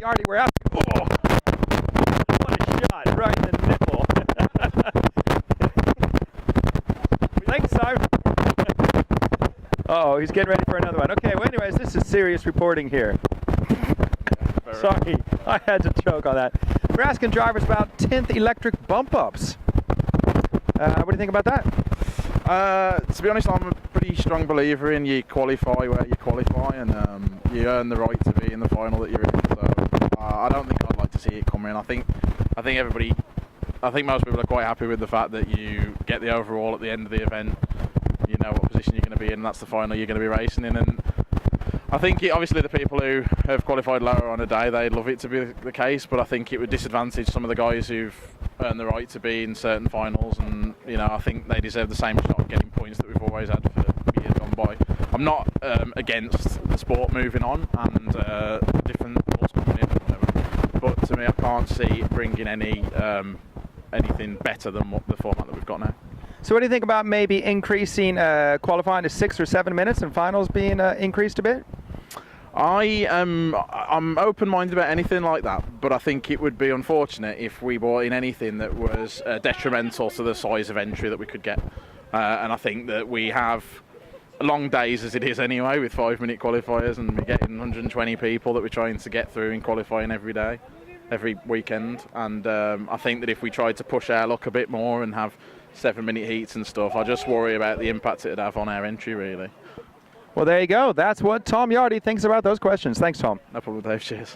Yardy, we're out. Oh, what a shot, right in the nipple. Thanks, Simon. Oh, he's getting ready for another one. Okay, well, anyways, this is serious reporting here. Sorry, I had to choke on that. We're asking drivers about 10th electric bump ups. What do you think about that? To be honest, I'm a pretty strong believer in you qualify where you qualify, and you earn the right to be in the final that you're in. So I don't think I'd like to see it come in. I think most people are quite happy with the fact that you get the overall at the end of the event. You know what position you're going to be in, and that's the final you're going to be racing in. And I think obviously the people who have qualified lower on a day, they'd love it to be the case, but I think it would disadvantage some of the guys who've earned the right to be in certain finals, and I think they deserve the same shot of getting points that we've always had for years gone by. I'm not against the sport moving on and different rules coming in, but to me I can't see it bringing anything better than what the format that we've got now. So what do you think about maybe increasing qualifying to 6 or 7 minutes and finals being increased a bit? I'm open-minded about anything like that, but I think it would be unfortunate if we brought in anything that was detrimental to the size of entry that we could get. And I think that we have long days as it is anyway with 5-minute qualifiers, and we're getting 120 people that we're trying to get through in qualifying every day, every weekend. And I think that if we tried to push our luck a bit more and have 7-minute heats and stuff, I just worry about the impact it'd have on our entry, really. Well, there you go. That's what Tom Yardy thinks about those questions. Thanks, Tom. No problem, Dave. Cheers.